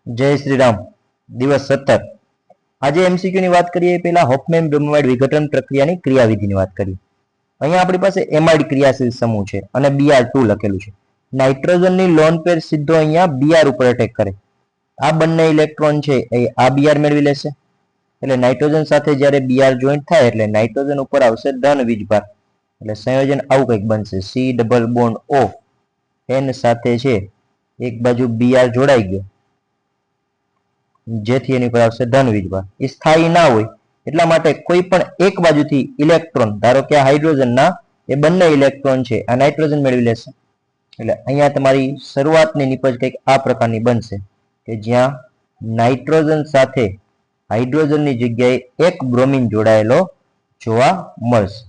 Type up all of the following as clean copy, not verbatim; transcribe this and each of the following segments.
જય શ્રી રામ. દિવસ 17. આજે એમસીક્યુ ની વાત કરીએ પહેલા હોફમેન બ્રોમાઇડ વિઘટન પ્રક્રિયાની ક્રિયાવિધિની વાત કરીએ. અહીંયા આપણી પાસે એમાઇડ ક્રિયાશીલ સમૂહ છે અને Br2 લખેલું છે. નાઇટ્રોજનની લોન પેર સીધો અહીંયા Br ઉપર એટેક કરે. આ બંને ઇલેક્ટ્રોન છે એ આ Br મેળવી લેશે. એટલે નાઇટ્રોજન સાથે જ્યારે Br જોઈન્ટ થાય એટલે નાઇટ્રોજન ઉપર આવશે ધન વીજભાર. એટલે સંયોજન આવું કંઈક બનશે. C double bond O N સાથે છે એક બાજુ Br જોડાઈ ગયો જેથી એની પર આવશે ધન વીજભાર. એ સ્થાયી ના હોય એટલા માટે કોઈ પણ એક બાજુથી ઇલેક્ટ્રોન, ધારો કે આ હાઇડ્રોજનના એ બંને ઇલેક્ટ્રોન છે આ નાઇટ્રોજન મેળવી લેશે. એટલે અહીંયા તમારી શરૂઆતની નિપજ કંઈક આ પ્રકારની બનશે કે જ્યાં નાઇટ્રોજન સાથે હાઇડ્રોજનની જગ્યાએ એક બ્રોમિન જોડાયેલો જોવા મળશે.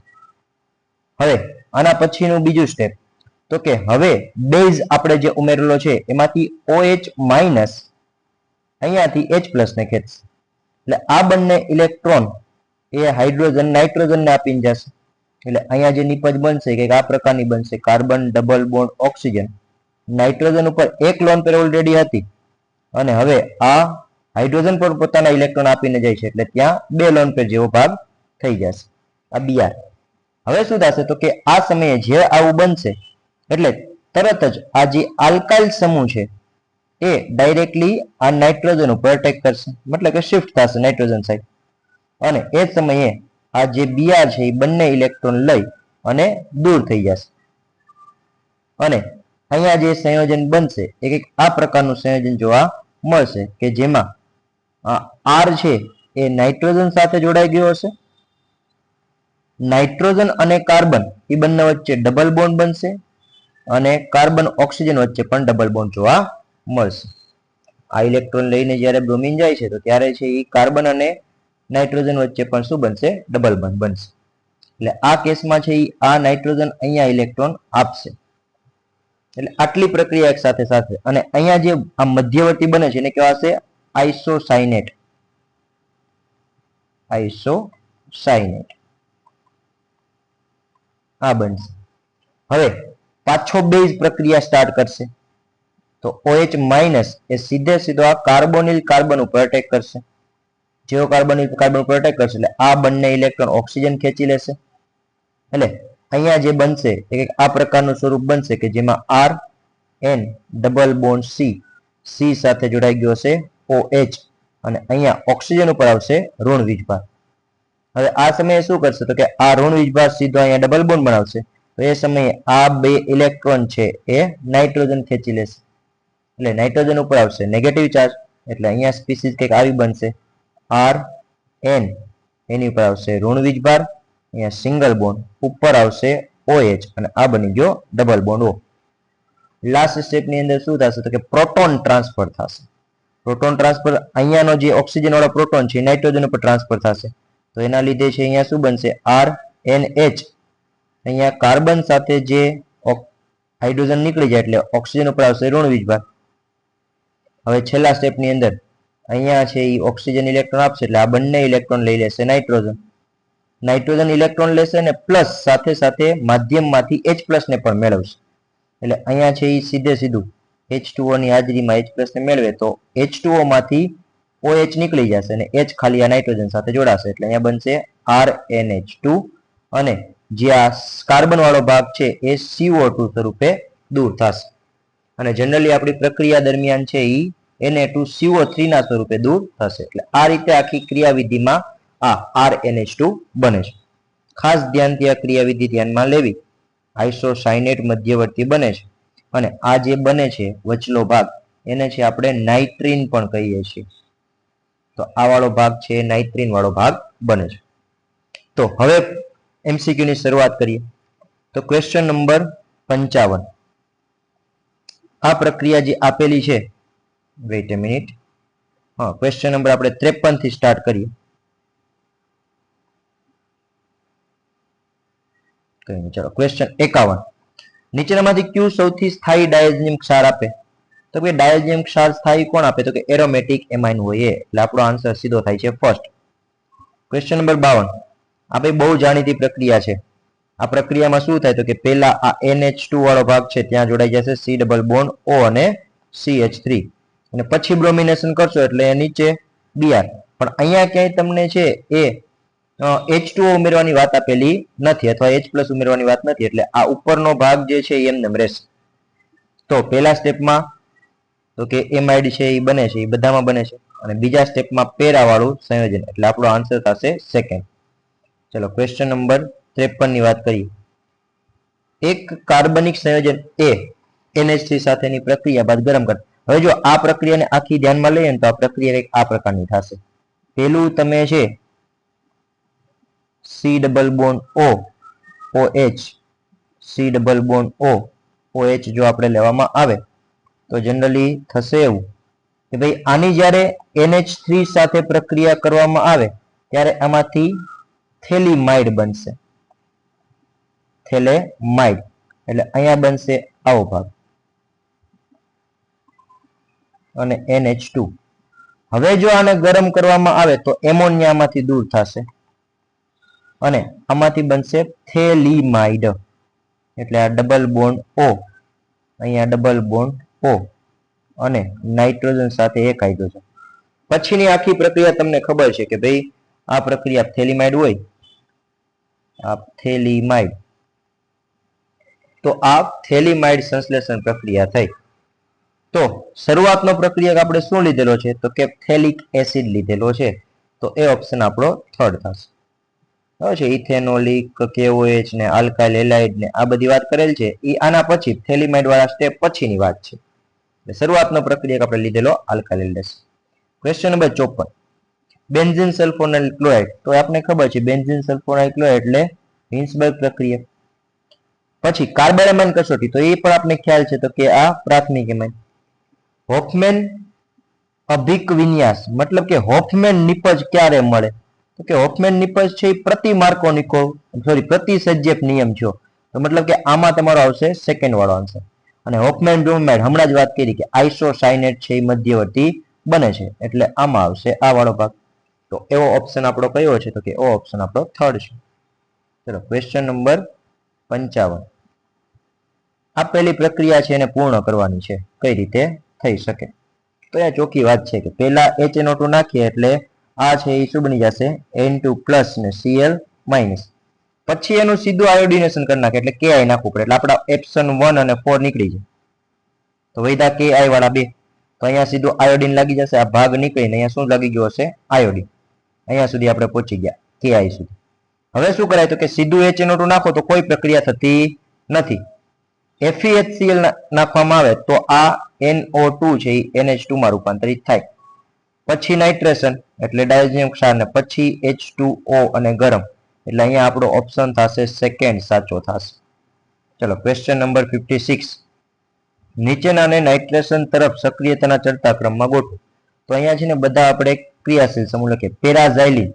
હવે આના પછીનું બીજું સ્ટેપ તો કે હવે બેઝ આપણે જે ઉમેરેલો છે એમાંથી OH- અહીંયાથી H+ ને ખેંચશે. એટલે આ બંને ઇલેક્ટ્રોન એ હાઇડ્રોજન નાઇટ્રોજનને આપીને જશે. એટલે અહીંયા જે નિપજ બનશે કે આ પ્રકારની બનશે. Carbon double bond oxygen. Nitrogen ઉપર એક લોન પેર ઓલરેડી હતી અને હવે આ હાઇડ્રોજન પર પોતાના ઇલેક્ટ્રોન આપીને જાય છે એટલે ત્યાં બે લોન પેર જેવો ભાગ થઈ જશે. આ Br. હવે શું થશે તો કે આ સમયે જે આવું બનશે એટલે તરત જ આ જે આલ્કાઇલ સમૂહ છે એ ડાયરેક્ટલી આ નાઇટ્રોજન ઉપર અટેક કરશે, મતલબ કે શિફ્ટ થશે નાઇટ્રોજન સાઈડ. અને એ જ સમયે આ જે Br છે એ બંને ઇલેક્ટ્રોન લઈ અને દૂર થઈ જશે. અને અહીંયા જે સંયોજન બનશે એ કંઈક આ પ્રકારનું સંયોજન જોવા મળશે કે જેમાં R છે એ નાઇટ્રોજન સાથે જોડાઈ ગયો હશે. નાઇટ્રોજન અને કાર્બન એ બંને વચ્ચે ડબલ બોન્ડ બનશે અને કાર્બન ઓક્સિજન વચ્ચે પણ ડબલ બોન્ડ જોવા મળશે. આ ઇલેક્ટ્રોન લઈને જ્યારે બ્રોમિન જાય છે તો ત્યારે છે એ કાર્બન અને નાઇટ્રોજન વચ્ચે પણ શું બનશે? ડબલ બોન્ડ બનશે. એટલે આ કેસમાં છે એ આ નાઇટ્રોજન અહીંયા ઇલેક્ટ્રોન આપશે. એટલે આટલી પ્રક્રિયા એક સાથે સાથે અને અહીંયા જે આ મધ્યવર્તી બને છે એને કહેવાશે આઇસોસાયનેટ. આઇસોસાયનેટ આ બનશે. હવે પાછો બેઝ પ્રક્રિયા સ્ટાર્ટ કરશે તો OH- એ સીધો આ કાર્બોનિલ કાર્બન ઉપર અટેક કરશે. જેવો કાર્બોનિલ કાર્બન ઉપર અટેક કરશે એટલે આ બંને ઇલેક્ટ્રોન ઓક્સિજન ખેંચી લેશે. એટલે અહીંયા જે બનશે એ આ પ્રકારનું સ્વરૂપ બનશે કે જેમાં R N double bond C સાથે જોડાઈ ગયો છે OH અને અહીંયા ઓક્સિજન ઉપર આવશે ઋણ વીજભાર. હવે આ સમયે શું કરશે તો કે આ ઋણ વીજભાર સીધો અહીંયા ડબલ બોન્ડ બનાવશે તો એ સમયે આ બે ઇલેક્ટ્રોન છે એ નાઇટ્રોજન ખેંચી લેશે. એટલે નાઇટ્રોજન ઉપર આવશે નેગેટિવ ચાર્જ એટલે અહીંયા સ્પીસીસ કંઈક આવી બનશે. R N એની ઉપર આવશે ઋણ વીજભાર, અહીંયા સિંગલ બોન્ડ, ઉપર આવશે OH અને આ બની ગયો ડબલ બોન્ડ O. લાસ્ટ સ્ટેપની અંદર શું થશે તો કે પ્રોટોન ટ્રાન્સફર થશે. પ્રોટોન ટ્રાન્સફર અહીંયાનો જે ઓક્સિજન વાળો પ્રોટોન છે નાઇટ્રોજન ઉપર ટ્રાન્સફર થશે તો એના લીધે છે અહીંયા શું બનશે? RNH. અહીંયા કાર્બન સાથે જે હાઇડ્રોજન નીકળી જાય એટલે ઓક્સિજન ઉપર આવશે ઋણ વીજભાર. હવે છેલ્લા સ્ટેપની અંદર અહીંયા છે એ ઓક્સિજન ઇલેક્ટ્રોન આપશે એટલે આ બંને ઇલેક્ટ્રોન લઈ લેશે નાઇટ્રોજન. નાઇટ્રોજન ઇલેક્ટ્રોન લેશે અને પ્લસ સાથે સાથે માધ્યમમાંથી H+ ને પણ મેળવશે. એટલે અહીંયા છે એ સીધું H2O ની હાજરીમાં H+ ને મેળવે તો H2O માંથી OH નીકળી જશે અને H ખાલી આ નાઇટ્રોજન સાથે જોડાશે એટલે અહીંયા બનશે RNH2 અને જે આ કાર્બન વાળો ભાગ છે એ CO2 સ્વરૂપે દૂર થશે. અને જનરલી આપણી પ્રક્રિયા દરમિયાન છે એ Na2CO3 ના સ્વરૂપે દૂર થશે. એટલે આ રીતે આખી ક્રિયાવિધિમાં આ RNH2 બને છે. ખાસ ધ્યાનથી આ ક્રિયાવિધિ ધ્યાનમાં લેવી. આઇસોસાયનેટ મધ્યવર્તી બને છે અને આ જે બને છે વચલો ભાગ એને છે આપણે નાઇટ્રીન પણ કહીએ છીએ. તો આ વાળો ભાગ છે નાઇટ્રીન વાળો ભાગ બને છે. તો હવે MCQ ની શરૂઆત કરીએ તો ક્વેશ્ચન નંબર 55. આ પ્રક્રિયા જે આપેલી છે, વેઇટ એ મિનિટ, ક્વેશ્ચન નંબર આપણે 53 થી સ્ટાર્ટ કરીએ. ચલો ક્વેશ્ચન 51. નીચેનામાંથી કયું સૌથી સ્થાયી ડાયઝોનિયમ ક્ષાર આપે? તો કે ડાયઝોનિયમ ક્ષાર સ્થાયી કોણ આપે? તો કે એરોમેટિક એમાઇન હોય એટલે આપણો આન્સર સીધો થાય છે ફર્સ્ટ. Question number 52. આ ભાઈ બહુ જાણીતી પ્રક્રિયા છે. આ પ્રક્રિયામાં શું થાય તો કે પહેલા આ NH2 વાળો ભાગ છે ત્યાં જોડાઈ જશે C ડબલ બોન્ડ O અને CH3 અને પછી બ્રોમિનેશન કરશો એટલે નીચે Br. પણ અહીંયા ક્યાંય તમને છે એ H2O ઉમેરવાની વાત આપેલી નથી અથવા H+ ઉમેરવાની વાત નથી, એટલે આ ઉપરનો ભાગ જે છે એ એમને રહેશે. તો પહેલા સ્ટેપમાં તો કે એમાઇડ છે એ બને છે, એ બધામાં બને છે, અને બીજા સ્ટેપમાં પેરાવાળું સંયોજન, એટલે આપણો આન્સર થશે સેકન્ડ. ચલો ક્વેશ્ચન નંબર 53 ની વાત કરીએ. એક કાર્બનિક સંયોજન A NH3 સાથેની પ્રક્રિયા બાદ ગરમ કર. હવે જો આ પ્રક્રિયાને આખી ધ્યાનમાં લઈએ ને તો આ પ્રક્રિયા એક આ પ્રકારની થશે. પેલું તમે છે C double bond O OH C double bond O OH જો આપણે લેવામાં આવે તો જનરલી થશે એવું કે ભાઈ આની જ્યારે NH3 સાથે પ્રક્રિયા કરવામાં આવે ત્યારે આમાંથી થેલીમાઇડ બનશે. થેલેમાઇડ એટલે અહીંયા બનશે આવો ભાગ અને NH2. હવે જો આને ગરમ કરવામાં આવે તો એમોનિયા આમાંથી દૂર થશે અને આમાંથી બનશે થેલીમાઇડ, એટલે આ ડબલ બોન્ડ O, અહીંયા ડબલ બોન્ડ O અને નાઇટ્રોજન સાથે એક હાઇડ્રોજન. પછીની આખી પ્રક્રિયા તમને ખબર છે કે ભાઈ આ પ્રક્રિયા થેલીમાઇડ હોય, આ થેલીમાઇડ, તો આ થેલીમાઇડ સંશ્લેષણ પ્રક્રિયા થઈ. તો શરૂઆતનો પ્રક્રિયા આપણે શું લીધેલો છે તો કે થેલિક એસિડ લીધેલો છે, તો એ ઓપ્શન આપણો થર્ડ થશે. હવે છે ઇથેનોલિક KOH ને આલ્કાઇલ હેલાઇડ ને આ બધી વાત કરેલ છે, એ આના પછી થેલીમાઇડ વાળા સ્ટેપ પછીની વાત છે. શરૂઆતનો પ્રક્રિયા આપણે લીધેલો alkyl halide. Question number 54. Benzene sulphonyl chloride, તો આપણે ખબર છે બેન્ઝીન સલ્ફોનાઇલ ક્લોરાઇડ એટલે હિન્સબર્ગ પ્રક્રિયા. પછી કાર્બન એમાઇન કસોટી, તો એ પણ આપણે ખ્યાલ છે તો કે આ પ્રાથમિક એમાઇન. હોફમેન અભિકવિન્યાસ મતલબ કે હોફમેન નિપજ ક્યારે મળે તો કે હોફમેન નિપજ છે એ પ્રતિ માર્કોનિકો પ્રતિ સજ્જેપ નિયમ છે, તો મતલબ કે આમાં તમારો આવશે સેકન્ડ વાળો આન્સર. અને હોફમેન બ્રોમાઇડ હમણાં જ વાત કરી કે આઇસોસાયનેટ છે એ મધ્યવર્તી બને છે, એટલે આમાં આવશે આ વાળો ભાગ. તો એવો ઓપ્શન આપણો કયો છે તો કે એવો ઓપ્શન આપણો થર્ડ છે. ચલો ક્વેશ્ચન નંબર 55. આપેલી પ્રક્રિયા છે એને પૂર્ણ કરવાની છે, કઈ રીતે થઈ શકે? તો આ ચોખ્ખી વાત છે કે પહેલા HNO2 નાખીએ એટલે આ છે એ શું બની જશે N2+ ને Cl-. પછી એનું સીધું આયોડિનેશન કરી નાખે એટલે Ki નાખવું પડે, એટલે આપણા ઓપ્શન 1 અને 4 નીકળી જાય. તો વૈધા Ki વાળા 2, તો અહીંયા સીધું આયોડિન લાગી જશે. આ ભાગ નીકળીને અહીંયા શું લાગી ગયો હશે આયોડિન. અહીંયા સુધી આપણે પહોંચી ગયા Ki સુધી. હવે શું કરાય તો કે સીધું HNO2 નાખો તો કોઈ પ્રક્રિયા થતી નથી. FeHCl નાખવામાં આવે તો આ NO2 છે એ NH2 માં રૂપાંતરિત થાય. પછી નાઇટ્રેશન એટલે ડાયઝોનિયમ ક્ષાર ને પછી H2O અને ગરમ, એટલે અહીંયા આપણો ઓપ્શન થશે સેકન્ડ સાચો થશે. ચલો ક્વેશ્ચન નંબર 56. નીચેનાને નાઇટ્રેશન તરફ સક્રિયતાના ચડતા ક્રમમાં ગોઠવો. તો અહીંયા છે ને બધા આપણે ક્રિયાશીલ સમૂહ લખીએ. પેરાઝાઇલિન,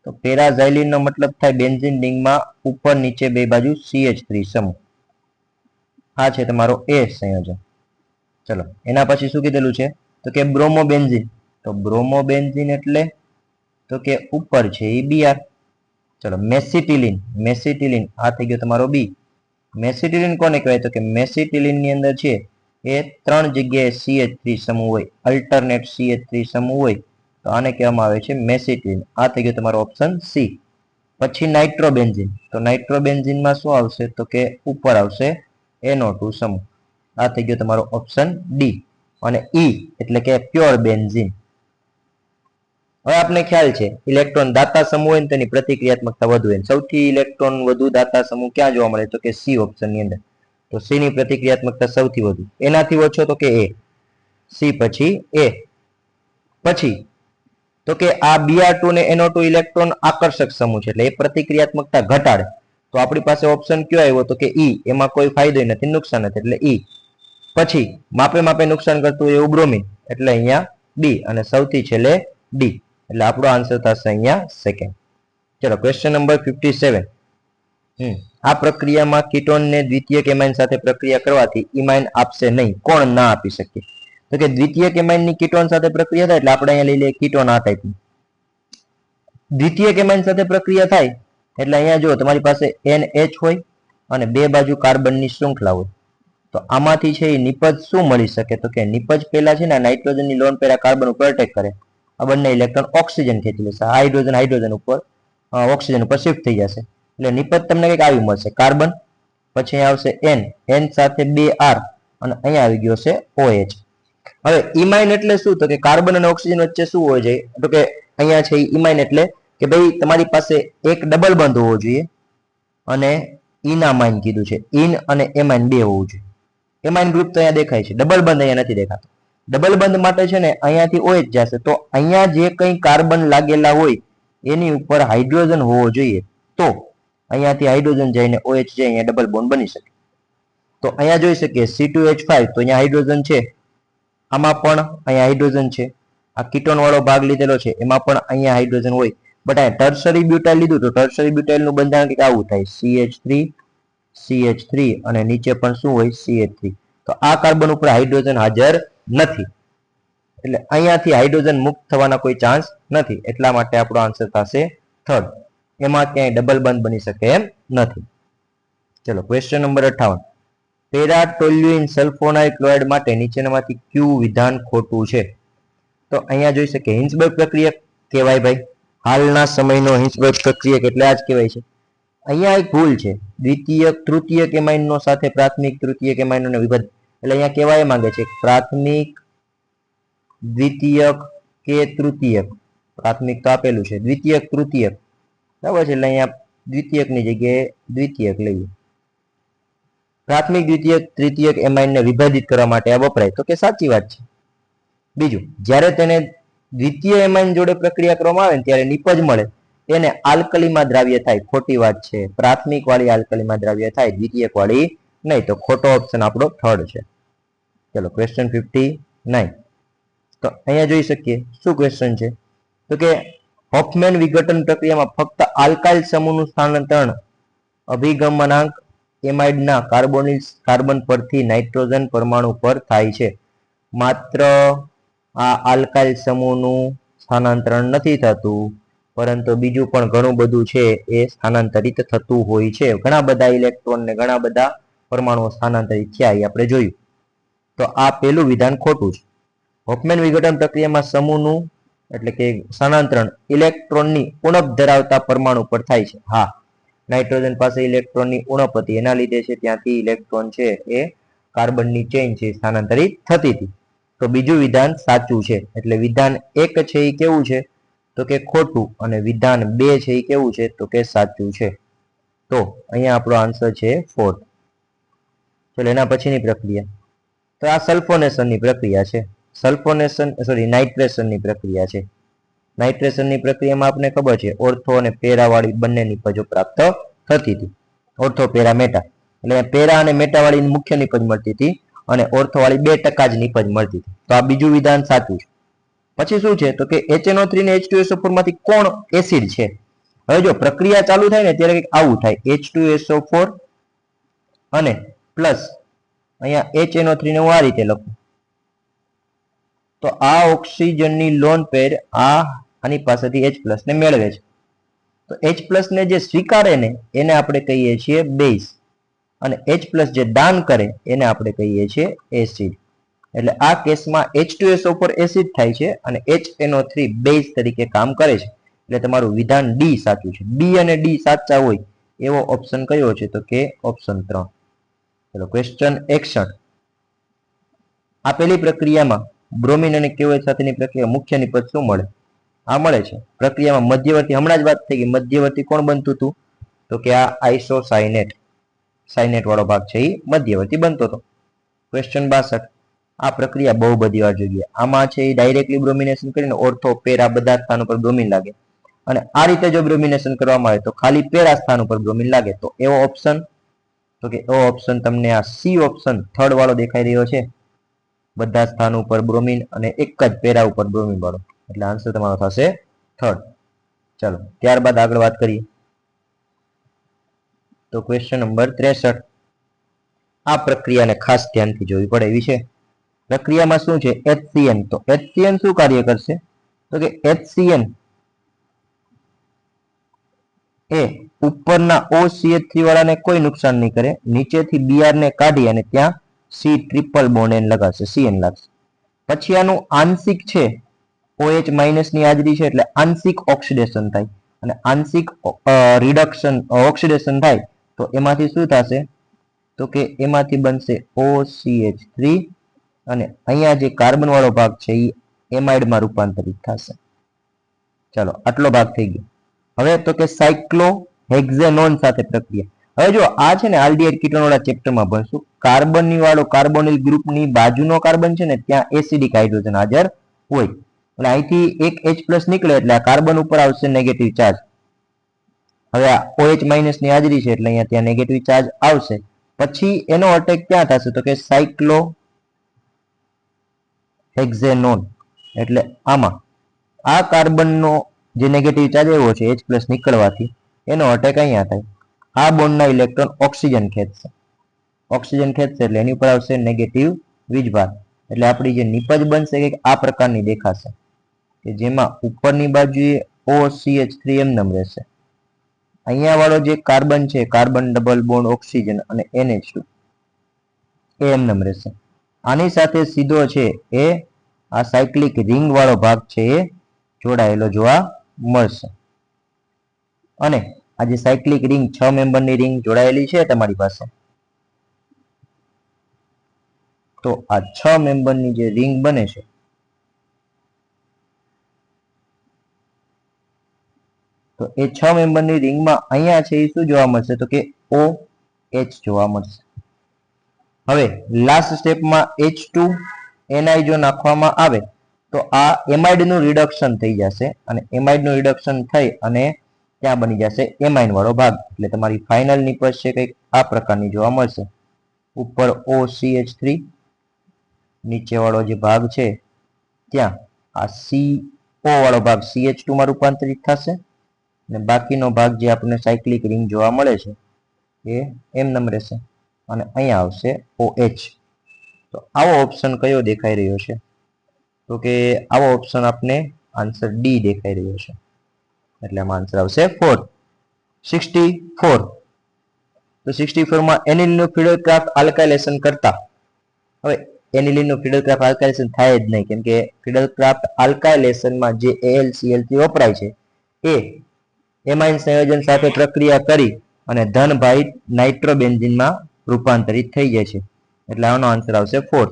તો પેરાઝાઇલિન નો મતલબ થાય બેન્ઝીન રિંગમાં ઉપર નીચે બે બાજુ CH3 સમૂહ. આ છે તમારો A સંયોજન. ચલો એના પછી શું કીધેલું છે તો કે બ્રોમોબેન્ઝીન, તો બ્રોમોબેન્ઝીન એટલે તો કે ઉપર છે એ Br. ચલો મેસિટિલિન, મેસિટિલિન આ થઈ ગયો તમારો B. મેસિટિલિન કોને કહેવાય તો કે મેસિટિલિન ની અંદર છે એ 3 જગ્યાએ CH3 સમૂહ હોય, અલ્ટરનેટ CH3 સમૂહ હોય, તો આને કહેવામાં આવે છે મેસિટિલિન. આ થઈ ગયો તમારો ઓપ્શન C. પછી નાઇટ્રોબેન્ઝીન, તો નાઇટ્રોબેન્ઝીનમાં શું આવશે તો કે ઉપર આવશે NO2 સમૂહ. આ થઈ ગયો તમારો ઓપ્શન D. અને E એટલે કે પ્યોર બેન્ઝીન. હવે આપણે ખ્યાલ છે ઇલેક્ટ્રોન દાતા સમૂહ હોય ને તેની પ્રતિક્રિયાત્મકતા વધુ હોય. સૌથી ઇલેક્ટ્રોન વધુ દાતા સમૂહ ક્યાં જોવા મળે તો કે C ઓપ્શન ની અંદર. તો C ની પ્રતિક્રિયાત્મકતા સૌથી વધુ, એનાથી ઓછો તો કે A. C પછી A. પછી તો કે આ Br2 ને NO2 ઇલેક્ટ્રોન આકર્ષક સમૂહ છે એટલે એ પ્રતિક્રિયાત્મકતા ઘટાડે. તો આપણી પાસે ઓપ્શન કયો આવ્યો તો કે E. એમાં કોઈ ફાયદો નથી, નુકસાન નથી, એટલે E. પછી માપે માપે નુકસાન કરતું હોય એવું બ્રોમિન, એટલે અહીંયા B. અને સૌથી છેલ્લે D, એટલે આપણો આન્સર થશે અહીંયા સેકન્ડ. ચલો ક્વેશ્ચન નંબર 57. આ પ્રક્રિયામાં કીટોનને દ્વિતીયક એમાઇન સાથે પ્રક્રિયા કરવાથી ઇમાઇન આપશે નહીં. કોણ ના આપી શકે તો કે દ્વિતીયક એમાઇનની કીટોન સાથે પ્રક્રિયા થાય એટલે આપણે અહીંયા લઈ લઈએ કીટોન આ ટાઈપનું. દ્વિતીયક એમાઇન સાથે પ્રક્રિયા થાય એટલે અહીંયા જો તમારી પાસે NH હોય અને બે બાજુ કાર્બનની શૃંખલા હોય. તો આમાંથી છે એ નિપજ શું મળી શકે? તો કે નિપજ પહેલા છે ને નાઇટ્રોજનની લોન પેરા કાર્બન ઉપર અટેક કરે, આ બંને ઇલેક્ટ્રોન ઓક્સિજન ખેંચી લેશે, હાઇડ્રોજન ઉપર ઓક્સિજન ઉપર શિફ્ટ થઈ જશે. એટલે નિપજ તમને કંઈક આવી મળશે, કાર્બન, પછી અહીંયા આવશે એન સાથે 2 R અને અહીંયા આવી ગયો છે OH. હવે ઇમાઇન એટલે શું? તો કે કાર્બન અને ઓક્સિજન વચ્ચે શું હોય છે? તો કે અહીંયા છે ઇમાઇન એટલે કે ભાઈ તમારી પાસે એક ડબલ બંધ હોવો જોઈએ અને ઇનામાઇન કીધું છે, ઇન અને એમાઇન બે હોવું જોઈએ. એમાઇન ગ્રુપ તો અહીંયા દેખાય છે, ડબલ બંધ અહીંયા નથી દેખાતો. ડબલ બંધ માટે છે ને અહીંયાથી OH જશે, તો અહીંયા જે કંઈ કાર્બન લાગેલા હોય એની ઉપર હાઇડ્રોજન હોવો જોઈએ, તો અહીંયાથી હાઇડ્રોજન જઈને OH જાય, અહીંયા ડબલ બોન્ડ બની શકે. તો અહીંયા જોઈ શકીએ C2H5, તો અહીંયા હાઇડ્રોજન છે, આમાં પણ અહીંયા હાઇડ્રોજન છે, આ કીટોન વાળો ભાગ લીધેલો છે એમાં પણ અહીંયા હાઇડ્રોજન હોય. બટ આ ટર્શરી બ્યુટાઇલ લીધું તો ટર્શરી બ્યુટાઇલ નું બંધારણ કંઈક આવું થાય, CH3 અને નીચે પણ શું હોય? CH3. તો આ કાર્બન ઉપર હાઇડ્રોજન હાજર નથી, એટલે અહીંયાથી હાઇડ્રોજન મુક્ત થવાના કોઈ ચાન્સ નથી, એટલા માટે આપણો આન્સર થશે થર્ડ. એમાં ક્યાંય ડબલ બંધ બની શકે એમ નથી. ચલો ક્વેશ્ચન નંબર 58. પેરાટોલ્યુઇન સલ્ફોનાઇલ ક્લોરાઇડ માટે નીચેનામાંથી કયું વિધાન ખોટું છે? તો અહીંયા જોઈ શકીએ હિન્સબર્ગ પ્રક્રિયા કહેવાય ભાઈ, હાલના સમયનો હિન્સબર્ગ પ્રક્રિયા એટલે આ જ કહેવાય છે. અહીંયા એક ભૂલ છે, દ્વિતીયક તૃતીયક એમાઇનનો સાથે પ્રાથમિક તૃતીયક એમાઇનોને વિભાજિત, એટલે અહીંયા કહેવાય માંગે છે પ્રાથમિક દ્વિતીયક કે તૃતીયક. પ્રાથમિક તો આપેલું છે, દ્વિતીયક તૃતીયક, બરાબર છે, એટલે અહીંયા દ્વિતીયકની જગ્યાએ દ્વિતીયક લઈએ. પ્રાથમિક દ્વિતીયક તૃતીયક એમાઇનને વિભાજિત કરવા માટે આ વપરાય, તો કે સાચી વાત છે. બીજું, જ્યારે તેને દ્વિતીય એમાઇન જોડે પ્રક્રિયા કરવામાં આવે ને ત્યારે નિપજ મળે, તેને આલ્કલીમાં દ્રાવ્ય થાય, ખોટી વાત છે. પ્રાથમિક વાળી આલ્કલીમાં દ્રાવ્ય થાય, દ્વિતીયક વાળી નહીં, તો ખોટો ઓપ્શન આપણો થર્ડ છે. ચલો ક્વેશ્ચન 59. તો અહીંયા જોઈ શકીએ શું ક્વેશ્ચન છે? તો કે હોફમેન વિઘટન પ્રક્રિયામાં ફક્ત આલ્કાઇલ સમૂહનું સ્થાનાંતરણ અભિગમનાંક એમાઇડના કાર્બન પરથી નાઇટ્રોજન પરમાણુ પર થાય છે. માત્ર આ આલ્કાઇલ સમૂહનું સ્થાનાંતરણ નથી થતું, પરંતુ બીજું પણ ઘણું બધું છે એ સ્થાનાંતરિત થતું હોય છે. ઘણા બધા ઇલેક્ટ્રોન ને ઘણા બધા પરમાણુઓ સ્થાનાંતરિત થયા એ આપણે જોયું. તો આ પેલું વિધાન ખોટું છે. હોફમેન વિઘટન પ્રક્રિયામાં સમૂહનું એટલે કે સ્થાનાંતરણ ઇલેક્ટ્રોનની ઉણપ ધરાવતા પરમાણુ પર થાય છે. હા, નાઇટ્રોજન પાસે ઇલેક્ટ્રોનની ઉણપ હતી, એના લીધે છે ત્યાંથી ઇલેક્ટ્રોન છે એ કાર્બનની ચેઇન છે સ્થાનાંતરિત થતી હતી. તો બીજું વિધાન સાચું છે, એટલે વિધાન 1 છે એ કેવું છે? તો કે ખોટું, અને વિધાન 2 છે એ કેવું છે? તો કે સાચું છે. તો અહીંયા આપણો આન્સર છે 4th. ચલો એના પછીની પ્રક્રિયા, તો આ સલ્ફોનેશનની પ્રક્રિયા છે. નાઇટ્રેશનની પ્રક્રિયા છે. નાઇટ્રેશનની પ્રક્રિયામાં આપણે ખબર છે ઓર્થો અને પેરા વાળી બંને નિપજો પ્રાપ્ત થતી હતી. ઓર્થો પેરા મેટા, એટલે પેરા અને મેટા વાળી મુખ્ય નિપજ મળતી હતી અને ઓર્થો વાળી 2% જ નિપજ મળતી હતી. તો આ બીજું વિધાન સાચું છે. પછી શું છે? તો કે HNO3 ને H2SO4 માંથી કોણ એસિડ છે? હવે જો પ્રક્રિયા ચાલુ થાય ને ત્યારે કંઈક આવું થાય, H2SO4 અને પ્લસ અહીંયા HNO3 ને હું આ રીતે લખું, તો આ ઓક્સિજનની લોન પેર આની પાસેથી H+ ને મેળવે છે. તો H+ ને જે સ્વીકારે ને એને આપણે કહીએ છીએ બેઝ, અને H+ જે દાન કરે એને આપણે કહીએ છીએ એસિડ. એટલે આ કેસમાં H2SO4 એસિડ થાય છે અને HNO3 બેઝ તરીકે કામ કરે છે. એટલે તમારું વિધાન ડી સાચું છે. બી અને ડી સાચા હોય એવો ઓપ્શન કયો છે? તો કે ઓપ્શન 3. ચલો ક્વેશ્ચન 61. આપેલી પ્રક્રિયામાં બ્રોમિન અને KOH સાથેની પ્રક્રિયા મુખ્ય નિપજ શું મળે? આ મળે છે પ્રક્રિયામાં મધ્યવર્તી, હમણાં જ વાત થઈ ગઈ, મધ્યવર્તી કોણ બનતું હતું? તો કે આ આઇસોસાયનેટ, સાયનેટ વાળો ભાગ છે એ મધ્યવર્તી બનતો હતો. ક્વેશ્ચન 62. આ પ્રક્રિયા બહુ બધી વાર જોઈએ. આમાં છે એ ડાયરેક્ટલી બ્રોમિનેશન કરીને ઓર્થો પેરા બધા સ્થાન ઉપર બ્રોમિન લાગે, અને આ રીતે જો બ્રોમિનેશન કરવામાં આવે તો ખાલી પેરા સ્થાન ઉપર બ્રોમિન લાગે. તો એવો ઓપ્શન, તો કે એવો ઓપ્શન તમને આ સી ઓપ્શન થર્ડ વાળો દેખાઈ રહ્યો છે, બધા સ્થાન ઉપર બ્રોમિન અને એક જ પેરા ઉપર બ્રોમિન વાળો, એટલે આન્સર તમારો થશે થર્ડ. ચાલો ત્યારબાદ આગળ વાત કરીએ તો ક્વેશ્ચન નંબર 63. આ પ્રક્રિયાને ખાસ ધ્યાનથી જોવી પડે એવી છે. પ્રક્રિયામાં શું છે? HCN. તો HCN શું કાર્ય કરશે? તો કે HCN એ ઉપરના OCH3 વાળાને કોઈ નુકસાન નહીં કરે, નીચેથી Br ને કાઢી અને ત્યાં સી ટ્રિપલ બોન્ડ એન લગાડશે, CN લાગશે. પછી આનું આંશિક છે OH માઇનસ ની હાજરી છે એટલે આંશિક ઓક્સિડેશન થાય, અને આંશિક રિડક્શન ઓક્સિડેશન થાય તો એમાંથી શું થશે, તો કે એમાંથી બનશે OCH3 અને અહીંયા જે કાર્બન વાળો ભાગ છે એ એમાઇડમાં રૂપાંતરિત થશે. ચાલો આટલો ભાગ થઈ ગયો. હવે તો કે સાયક્લોહેક્ઝેનોન સાથે પ્રક્રિયા. હવે જો આ છે ને આલ્ડીહાઇડ કીટોન વાળા ચેપ્ટરમાં ભણશું. કાર્બનની વાળો કાર્બોનિલ ગ્રુપની બાજુનો કાર્બન છે ને ત્યાં એસિડિક હાઇડ્રોજન હાજર હોય, એટલે અહીંથી એક H+ નીકળે એટલે આ કાર્બન ઉપર આવશે નેગેટિવ ચાર્જ. હવે આ OH માઇનસ ની હાજરી છે એટલે અહીંયા ત્યાં નેગેટિવ ચાર્જ આવશે. પછી એનો અટેક ક્યાં થશે, તો કે સાયક્લોહેક્ઝેનોન એટલે આમાં આ કાર્બનનો જે નેગેટિવ ચાર્જ આવ્યો છે H+ નીકળવાથી એનો અટેક અહીંયા થાય. આ બોન્ડના ઇલેક્ટ્રોન ઓક્સિજન ખેંચશે, ઓક્સિજન ખેંચશે એટલે એની ઉપર આવશે નેગેટિવ વીજભાર. એટલે આપણી જે નિપજ બનશે કે આ પ્રકારની દેખાશે, કે જેમાં ઉપરની બાજુએ OCH3 એમનેમ રહેશે. અહીંયા વાળો જે કાર્બન છે કાર્બન ડબલ બોન્ડ ઓક્સિજન અને NH2 એ એમનેમ રહેશે. આની સાથે સીધો છે એ આ સાયક્લિક રિંગ વાળો ભાગ છે એ જોડાયેલો જોવા મળશે. અને આ જે સાયક્લિક રિંગ 6 મેમ્બરની રિંગ જોડાયેલી છે તમારી પાસે, તો આ 6 મેમ્બરની જે રિંગ બને છે તો એ 6 મેમ્બરની રિંગમાં અહીંયા છે એ શું જોવા મળશે, તો કે OH જોવા મળશે. હવે લાસ્ટ સ્ટેપમાં H2Ni જો નાખવામાં આવે તો આ એમાઇડનું રિડક્શન થઈ જશે, અને એમાઇડનું રિડક્શન થઈ અને ત્યાં બની જશે એમાઇન વાળો ભાગ. એટલે તમારી ફાઇનલ નિપજ છે કંઈક આ પ્રકારની જોવા મળશે. ઉપર OCH3, નીચે વાળો જે ભાગ છે ત્યાં આ CO વાળો ભાગ CH2 માં રૂપાંતરિત થશે, અને બાકીનો ભાગ જે આપણને સાયક્લિક રિંગ જોવા મળે છે એ એમનેમ રહેશે, અને અહીંયા આવશે OH. તો આવો ઓપ્શન કયો દેખાઈ રહ્યો છે, તો કે આવો ઓપ્શન આપને આન્સર ડી દેખાઈ રહ્યો છે. એટલે આમાં આન્સર આવશે 4. 64. તો 64 માં એનિલિનનું ફિડલક્રાફ્ટ આલ્કાઇલેશન કરતા, હવે એનિલિનનું ફિડલક્રાફ્ટ આલ્કાઇલેશન થાય જ નહીં, કેમ કે ફિડલક્રાફ્ટ આલ્કાઇલેશનમાં જે AlCl3 વપરાય છે એ એમાઇન સંયોજન સાથે પ્રક્રિયા કરી અને ધન ભારિત નાઇટ્રોબેન્ઝીનમાં રૂપાંતરિત થઈ જાય છે. એટલે આનો આન્સર આવશે 4.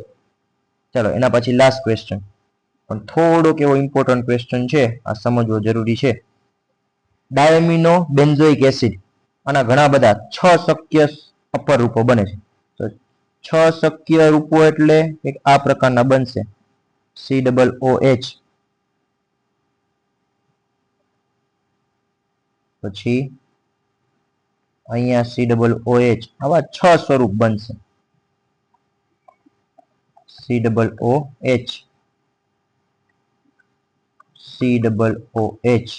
ચાલો એના પછી લાસ્ટ ક્વેશ્ચન, પણ થોડોક એવો ઇમ્પોર્ટન્ટ ક્વેશ્ચન છે, આ સમજવો જરૂરી છે. ડાયમિનો બેન્ઝોઇક એસિડ, આના ઘણા બધા 6 શક્ય અપર રૂપો બને છે. તો 6 શક્ય રૂપો એટલે એક આ પ્રકારના બનશે, COOH, પછી અહીંયા COOH, આવા 6 સ્વરૂપ બનશે. COOH, COOH,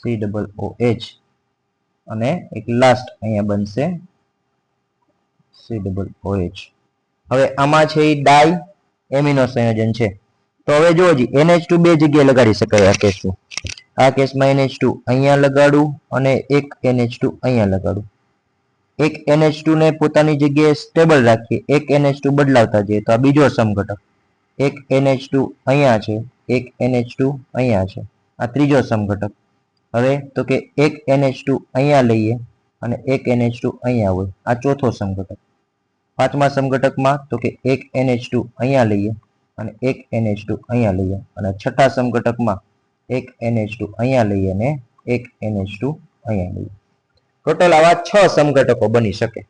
COOH, અને એક લાસ્ટ અહીંયા બનશે COOH. હવે આમાં છે એ ડાય એમિનો સંયોજન છે. તો હવે જો NH2 બે જગ્યાએ લગાડી શકાય. આ કેસમાં NH2 અહીંયા લગાડું અને એક NH2 અહીંયા લગાડું. એક NH2 ને પોતાની જગ્યાએ સ્ટેબલ રાખીએ, એક NH2 બદલાવતા જઈએ તો આ બીજો સમઘટક. એક NH2 અહીંયા છે, એક NH2 અહીંયા છે, આ ત્રીજો સમઘટક. હવે તો કે એક NH2 અહીંયા લઈએ અને એક NH2 અહીંયા હોય, આ ચોથો સમઘટક. પાંચમા સમઘટકમાં તો કે એક NH2 અહીંયા લઈએ અને એક NH2 અહીંયા લઈએ, અને છઠ્ઠા સમઘટકમાં એક NH2 અહીંયા લઈએ અને એક NH2 અહીંયા લઈએ. ટોટલ આવા 6 સમઘટકો બની શકે.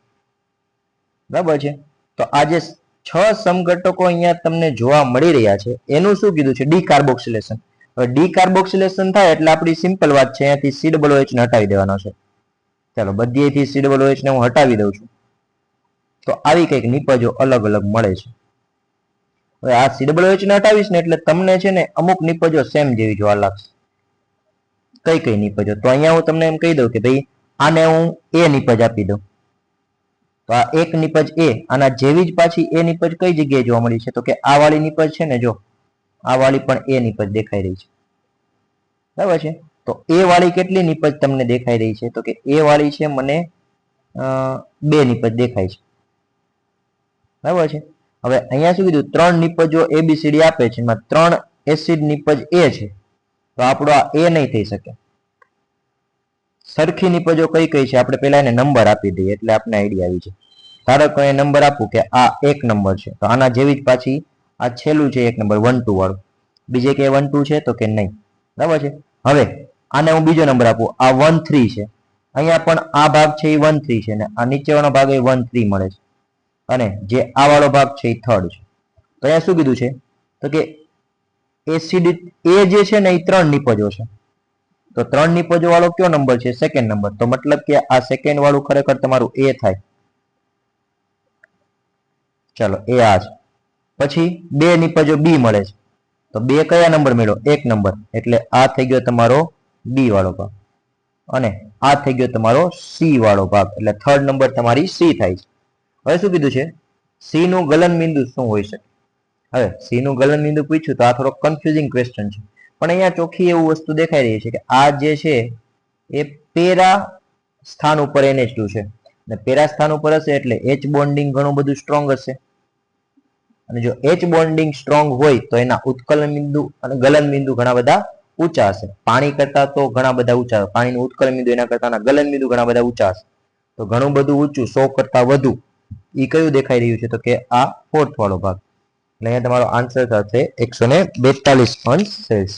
બરાબર છે. તો આ જે 6 સમઘટકો અહીંયા તમને જોવા મળી રહ્યા છે એનું શું કીધું છે, ડીકાર્બોક્સિલેશન. હવે ડીકાર્બોક્સિલેશન થાય એટલે આપણી સિમ્પલ વાત છે, અહીંયાથી COOH ને હટાવી દેવાનો છે. ચાલો બધીથી COOH ને હું હટાવી દઉં છું, તો આવી કંઈક નિપજો અલગ અલગ મળે છે. હવે આ COOH ને હટાવીશ ને એટલે તમને છે ને અમુક નિપજો સેમ જેવી જોવા લાગશે. કઈ કઈ નિપજો, તો અહીંયા હું તમને એમ કહી દઉં કે ભાઈ આને હું A નિપજ આપી દઉં, તો આ એક નિપજ A, આના જેવી જ પાછી A નિપજ કઈ જગ્યાએ જોવા મળી છે, તો કે આ વાળી નિપજ છે ને, જો આ વાળી પણ A નિપજ દેખાઈ રહી છે. બરાબર છે. તો A વાળી કેટલી નિપજ તમને દેખાઈ રહી છે, તો કે A વાળી છે મને બે નિપજ દેખાય છે, બરાબર છે. હવે અહીંયા શું કીધું, 3 નિપજો ABCD આપે છે, એમાં 3 એસિડ નિપજ A છે, તો આપણો આ A નહીં થઈ શકે. સરખી નિપજો કઈ કઈ છે આપણે પહેલા એને નંબર આપી દઈએ એટલે આપણે આઈડિયા આવી જાય. ધારો કે એ નંબર આપું કે આ 1 નંબર છે, તો આના જેવી જ પાછી આ છેલ્લું છે 1 નંબર 1 2 વાળું, બીજે કે 1 2 છે તો કે નહીં, બરાબર છે. હવે આને હું બીજો નંબર આપું, આ 1 3 છે, અહીંયા પણ આ ભાગ છે એ 1 3 છે ને આ નીચેવાળો ભાગ એ 1 3 મળે છે, અને જે આ વાળો ભાગ છે એ થર્ડ છે. તો અહીંયા શું કીધું છે તો કે એસિડ એ જે છે ને એ 3 નિપજો છે, તો 3 નિપજો વાળો કયો નંબર છે, સેકન્ડ નંબર, તો મતલબ કે આ સેકન્ડ વાળું ખરેખર તમારું A થાય. ચલો એ આ છે. પછી 2 નિપજો B મળે છે, તો 2 કયા નંબર મળ્યો, 1 નંબર, એટલે આ થઈ ગયો તમારો B વાળો ભાગ, અને આ થઈ ગયો તમારો C વાળો ભાગ, એટલે થર્ડ નંબર તમારી C થાય છે. હવે શું કીધું છે, C નું ગલન બિંદુ શું હોઈ શકે. હવે C નું ગલન બિંદુ પૂછ્યું તો આ થોડો કન્ફ્યુઝિંગ ક્વેશ્ચન છે, પણ અહીંયા ચોખ્ખી એવું વસ્તુ દેખાઈ રહી છે કે આ જે છે એ પેરા સ્થાન ઉપર NH2 છે, અને પેરા સ્થાન ઉપર હશે એટલે H બોન્ડિંગ ઘણું બધું સ્ટ્રોંગ હશે, અને જો H બોન્ડિંગ સ્ટ્રોંગ હોય તો એના ઉત્કલન બિંદુ અને ગલન બિંદુ ઘણા બધા ઊંચા હશે, પાણી કરતા તો ઘણા બધા ઊંચા, પાણીનું ઉત્કલન બિંદુ એના કરતા ગલન બિંદુ ઘણા બધા ઊંચા હશે, તો ઘણું બધું ઊંચું 100 કરતા વધુ એ કયું દેખાઈ રહ્યું છે તો કે આ ફોર્થ વાળો ભાગ. એટલે અહીંયા તમારો આન્સર થશે 142 અંશ સેલ્સિયસ.